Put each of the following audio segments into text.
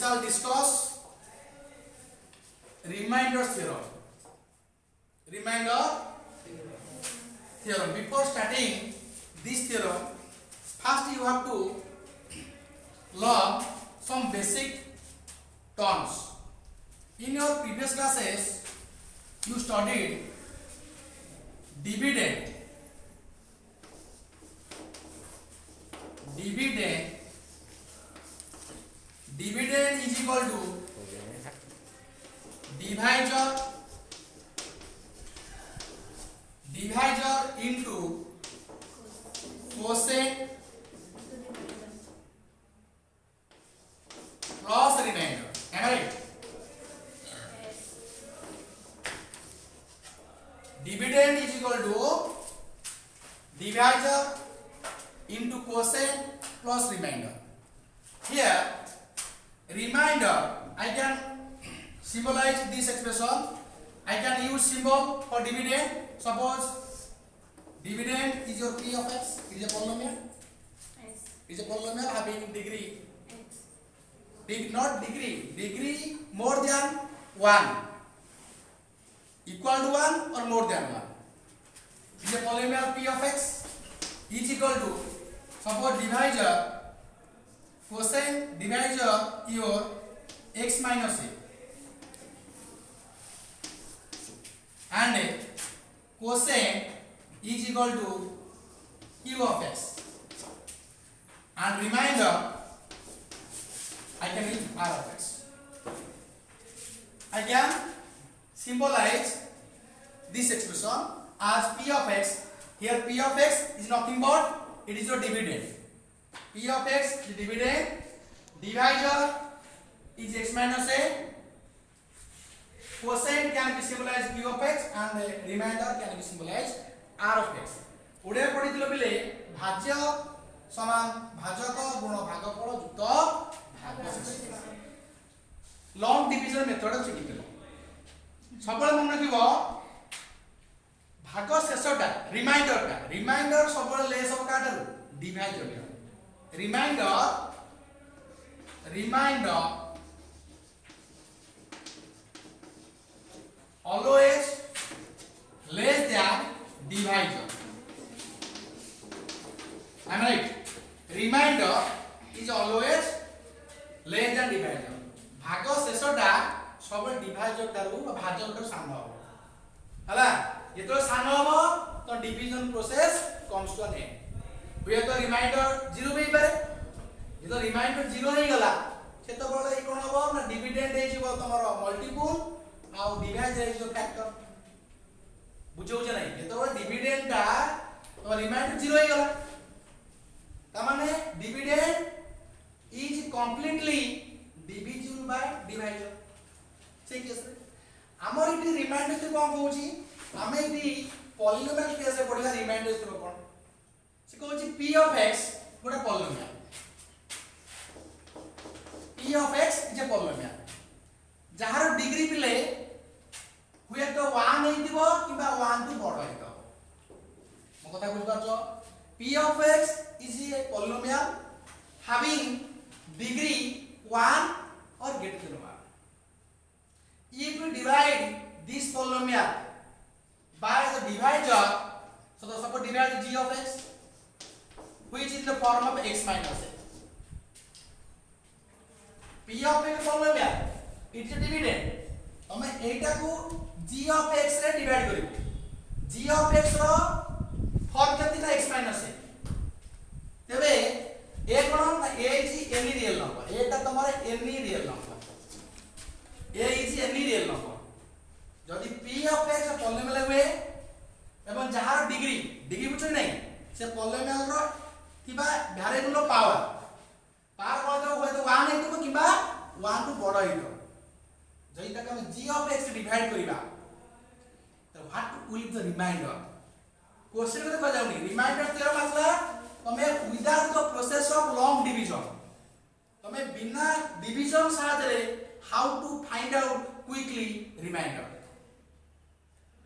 shall discuss remainder theorem. Remainder theorem. Before starting this theorem, first you have to learn some basic terms. In your previous classes, you studied dividend. Dividend is equal to divisor into quotient plus remainder. Am I right? Dividend is equal to divisor into quotient plus remainder. Here, remainder, I can symbolize this expression. I can use symbol for dividend. Suppose dividend is your p of x. It is a polynomial. It is a polynomial having degree. Not degree. Degree more than 1. Equal to 1 or more than 1. It is a polynomial p of x is equal to, suppose divisor, quotient divisor your x minus a, and quotient is equal to q of x, and remainder I can use r of x. I can symbolize this expression as p of x. Here p of x is nothing but it is your dividend. P of x is dividend, divisor is x minus a, quotient can be symbolized q of x, and remainder can be symbolized r of x. ओडे पढिथिलो बिले भाज्य समान भाजक गुण भागफल युक्त भागशेष. Long division method शिखिथिलो. सबले मन रखिबो भागशेषटा रिमाइंडर सबले लेस ऑफ काटारु divisor. Remainder always less than divisor. Am I right? Remainder is always less than divisor. भाग शेषटा सब डिवाइजर टारू भाजक टारू सान हो हला. जेतो सान हो तो division process comes to an end. हुए तो रिमाइंडर 0 भी पारे. जेतो रिमाइंडर 0 नहीं गला सेतो बळे कोन हो ना डिविडेंड हे जीव तमरो मल्टीपल आ डिवाइजर हे जो फैक्टर बुझौ जे नहीं. जेतो डिविडेंड ता तो रिमाइंडर 0 ही गला ता माने dividend is completely divisible by divisor. से केस रे हमर इटी रिमाइंडर तो कोन कहउची हमें इटी पॉलिनोमियल केस रे पढिला रिमाइंडर तो कोन से कहउची p of x गोटे polynomial. p of x is a polynomial जहार डिग्री पिले हुए तो 1 हेतिबो किबा 1 टू बड़ हेतो. मो कथा बुझ पाछो. p of x is a polynomial having degree 1 or greater than 1. If we divide this polynomial by the divisor, so the suppose divide g of x which is in the form of x minus a. p of x polynomial it is a dividend. तमे एटा को g of x रे divide करिवो. g of x रो form केति ना x minus a. तबे a कोन ना a is any real number. एटा तमारे any real number. a is any real number. जदि p of x पॉलिनोमियल हुए एवं जहार डिग्री बुझै नै से पॉलिनोमियल रो किबा वेरिएबल रो पावर कोन होय तो 1 हेतु किबा 1 टू बड़ हेतु. जई तक हम g of x डिवाइड करिबा तो what will the remainder. Question को देखा जाउनी रिमाइंडर थ्योरम मतलब तमे without the process of long division तमे बिना डिवीजन साथे how to find out quickly remainder.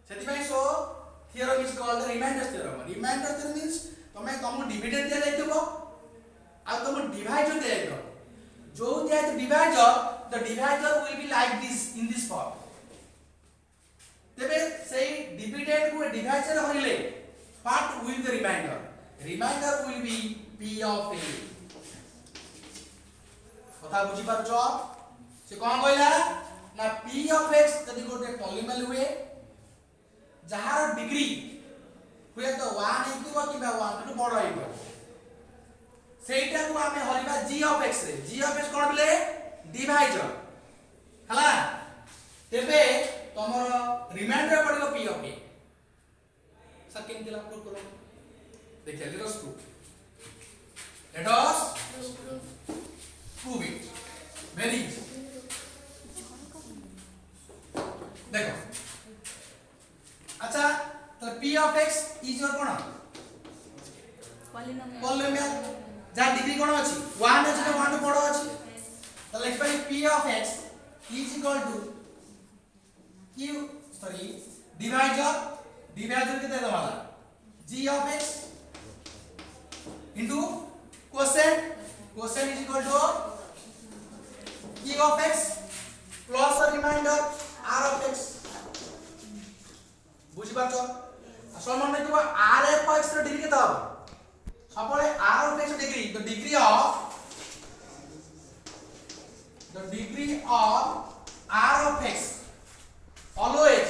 सेति भाई सो theorem is called the remainder theorem. Remainder theorem means तमे तुम डिविडेंड दे जाइतबो आ तुम डिवाइजर दे जाइतो. जो दिया है divisor, the divisor will be like this in this form. तेबे सेही डिविडेंड को divisor हरिले what will the remainder? Remainder will be p of a. কথা বুঝি পারছো? সে কোন কইলা না p of x যদি গোটে পলিনোমিয়াল हुए যাହାର ডিগ্রি हुए तो 1 ହେଇଥିବ কিবা 1 ଠୁ বড় ହେଇଥିବ ସେଇଟା କୁ ଆମେ ହରିବା g of x ରେ g of x कोन बोले डिवाइजर हला तेबे तमर रिमाइंडर पड़िलो p of a सर केमति ला प्रूव करो देखिए let us prove it very easy देखो अच्छा तो p of x is your cone polynomial जा डिग्री कोन अछि 1 अछि 1 टू बड़ अछि तो लिख पाई p of x is equal to q divisor के दे वाला g of x into quotient is equal to q of x plus a remainder r of x बुझी पाछो समान में तो r of x ର डिग्री केता हो सबले r of x degree the degree of r of x always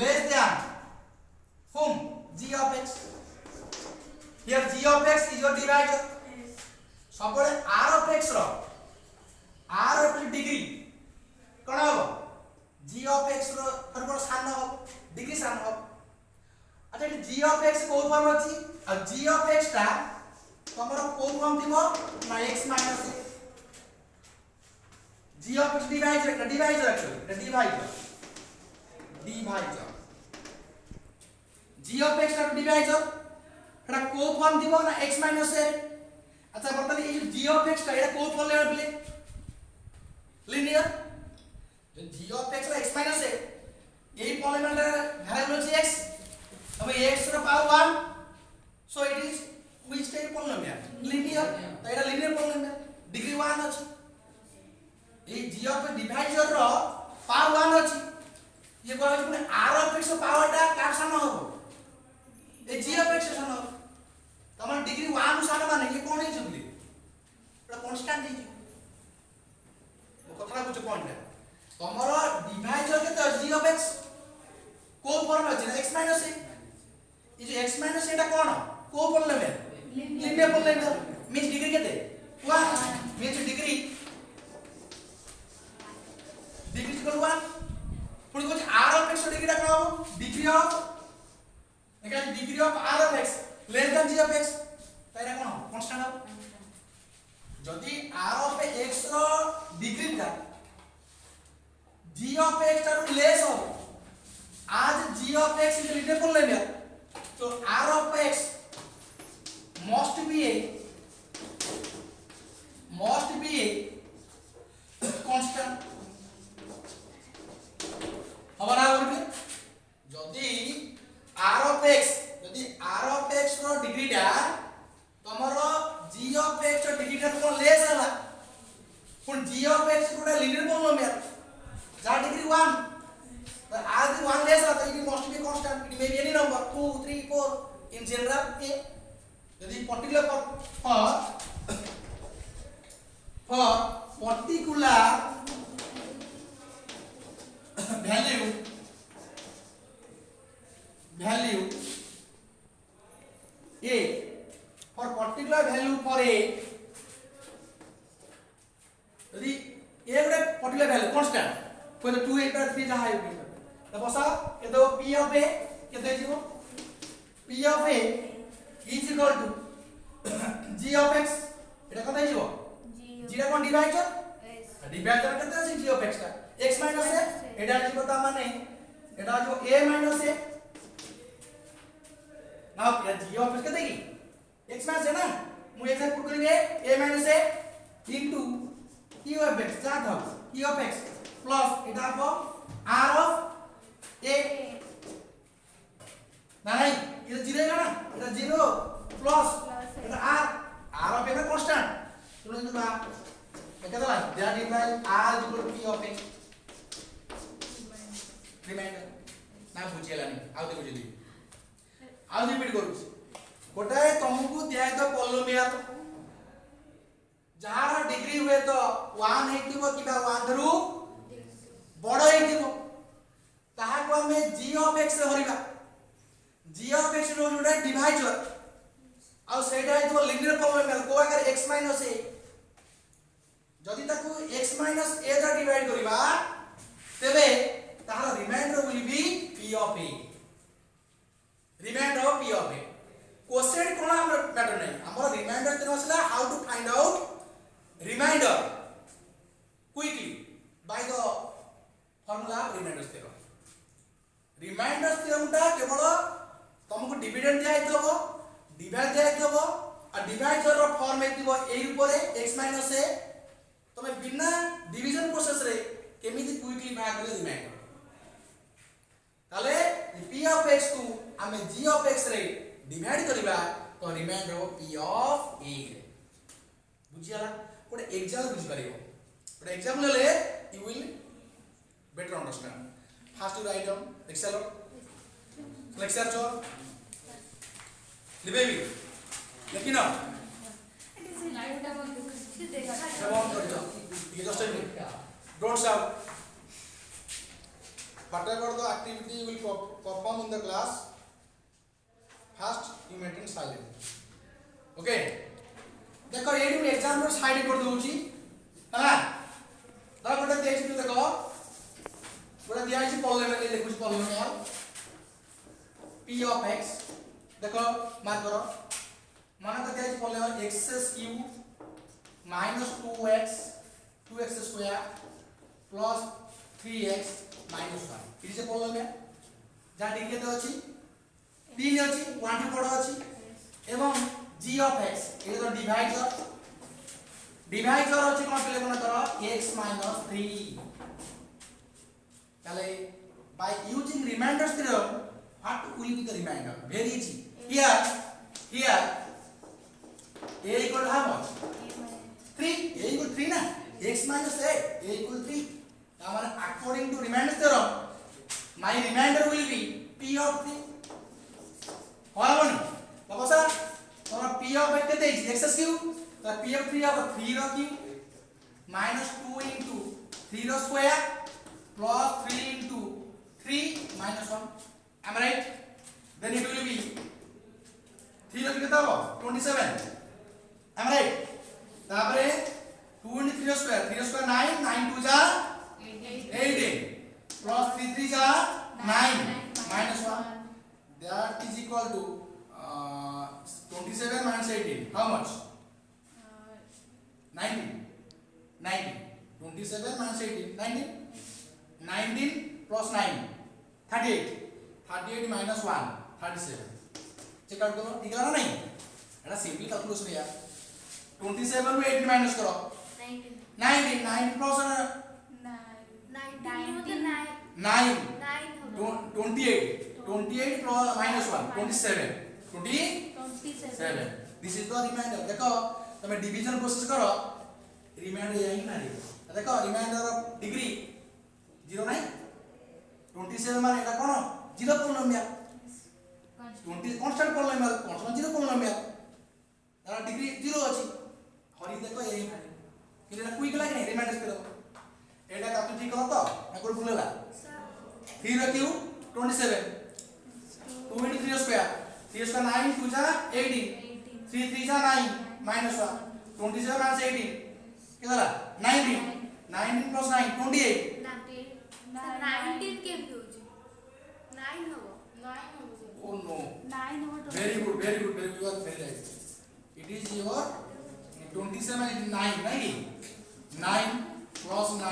less than whom g of x here g of x is your divisor सबले r of x रो r of degree कोन हो g of x रो पर सान हो degree सान हो अच्छा g of x को फॉर्म अछि आ g of x ता तमरो को फॉर्म थिबो ना x - a g of x divisor actually divisor g of x ता डिवाइजर एटा को फॉर्म थिबो ना x - a अच्छा बर्तन ये g of x ता एटा को फॉर्म लेबे लिनियर g of x रा x - a यही पॉलिनोमियल वेरिएबल अछि x अब x रा power 1 so it is which type polynomial linear तो एटा linear polynomial डिग्री 1 अछि ए g of डिवाइजर रो पावर 1 अछि ये कोन अछि r of x रो पावर टा का सान हो ए g of x सान हो तमन डिग्री 1 सान माने ये कोन अछि बुली एटा कांस्टेंट अछि वो कथरा बुझ पॉइंट है तमरो डिवाइजर के तो g of x को फॉर्म अछि x - a ये जो x - a टा कोन को polynomial linear polynomial means degree केते 1 मींस डिग्री इक्वल 1 पुणी कुछ r of x डिग्री टा कोन degree of r of x less than g of x ताइरा कोन कांस्टेंट हो जदी r of x रो डिग्री टा g of x टा लेस हो आज g of x is linear polynomial so r of x must be a constant हमारा बोलबे जदी r of x रो डिग्री टा तमरो g of x रो डिग्री टा कोन लेस होला पुन g of x कोटा लिनियर पॉलिनोमियल जा डिग्री 1 तो r the 1 less तो it must be constant it may be any number 2 3 4 in general a यदि particular for particular value a for particular value for a यदि a ଗୋଟେ particular value constant कोइ 2 8 3 जहा है तो बसा के तो p of a केते जीवो p of a is equal to g of x एटा कत जीवो g रा कोन डिवाइजर डिवाइजर केते अछि g of x ता x - a एटा जीवो ता माने एटा जो a - a नाउ या g of x केते की x - a ना मु एग्जांपल करिवे a - a into q of x जा था q of x plus एटा को r of a नहीं ये जीरो है ना एटा 0 plus iota r of a में कांस्टेंट तो शुनु बा केतला that implies r equal to p of x remainder ना बुझेलानी आउ दे बुझेली आउ रिपीट करू गोटाए तुमको दिया तो पॉलिनोमियल जहार डिग्री हुए तो 1 हेतिबो किबा 1 धरु बड़ हेतिबो ताहा को हमें g of x रे हरिबा g of x रो जोडा डिवाइजर आ सेटा हेतिबो लिनियर पॉलिनोमियल को अगर x - a जदि ताकू x - a दा डिवाइड करिबा तबे ताहार remainder will be p of a remainder of p of a question कोन हमर मैटर नै हमर रिमाइंडर दिन असला how to find out remainder quickly by the formula of remainder theorem remainder theorem ता केवल तुमको डिविडेंड दिया हेतबो डिवाइड दिया हेतबो आ डिवाइडर रो फॉर्म हेतबो ए ऊपर x - a तमे बिना डिवीजन प्रोसेस रे केमिति क्विकली बाय करे रिमाइंडर ताले p of x को हमें g of x रे डिवाइड करिबा तो remainder of p of a बुझियाला कोटे एग्जाम बुझ परिबो कोटे एग्जाम लेले you will better understand first you write down एक्सेल लेक्चर चो लिबेबी लेकिन ये just don't shout whatever the activity you will perform in the class first you maintain silence okay देखो ये भी एग्जाम में साइड कर दूची हला दा गोटे देख छी देखो गोटे दिया छी पॉलिनोमियल ले कुछ पॉलिनोमियल p of x देखो मार्क करो माना तो दिया छी polynomial x³ - 2x square plus 3x minus 1 it is polynomial जा डिग्री तो अछि 3 अछि 1 टू बड़ अछि एवं g of x ये तो डिवाइजर अछि कोन पहले कोन करो x - 3 ताले by using remainder theorem what will be the remainder very easy here a equal how much 3 a equal 3 ना x - a equal 3 तामाने according to remainder theorem my remainder will be p of 3 होबनी बाबा sir तोरा p of x केते x³ तो p of 3 of 3 रो की -2 into 3 row square plus 3 into 3 minus 1 am I right then it will be 3 रो केते हो 27 am I right तापरे 2 into 3 रो square 9 9 2 जा 18 plus 3 3 जा 9 minus 1 that is equal to 27 minus 18 how much 19 27 minus 18 19 plus 9 38 minus 1 37 check out करो ठीक है ना नहीं एटा सिंपल कैलकुलेशन है यार 27 में 18 माइनस करो 19 9 plus 28 plus minus 1 27 this is the remainder देखो तमे डिवीजन प्रोसेस करो रिमाइंडर यही ना देखो रिमाइंडर ऑफ डिग्री 0 नहीं 27 माने एटा कोन 0 polynomial 20 constant polynomial constant 0 polynomial तार डिग्री 0 अछि हरि देखो यही कि एटा क्विक लागे नहीं रिमाइंडर करो एटा का ठीक करो तो ना कोड भूलला 3 रखियो 27 2 into 3 square 3 square 9 2 जा 18 3 3 जा 9 minus 1 27 minus 18 कितना 19 19 plus 9 28 19 के होची 9 हो 9 हो oh no 9 हो very good you are very right it is your 27 is 9 right 9 plus 9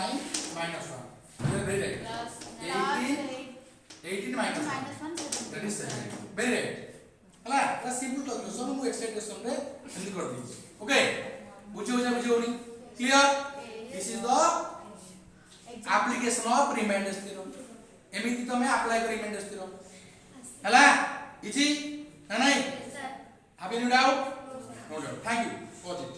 minus 1 you are very right 18 minus 1 that is 7 very right हला एटा सिंपल कैलकुलेशन मु एक्सटेंशन रे एंड कर दी ओके बुझियोनी clear this is the application of remainder theorem एमिति तमे apply कर रिमाइंडर थ्योरम हला इजी ना नहीं sir have any doubt no doubt thank you for it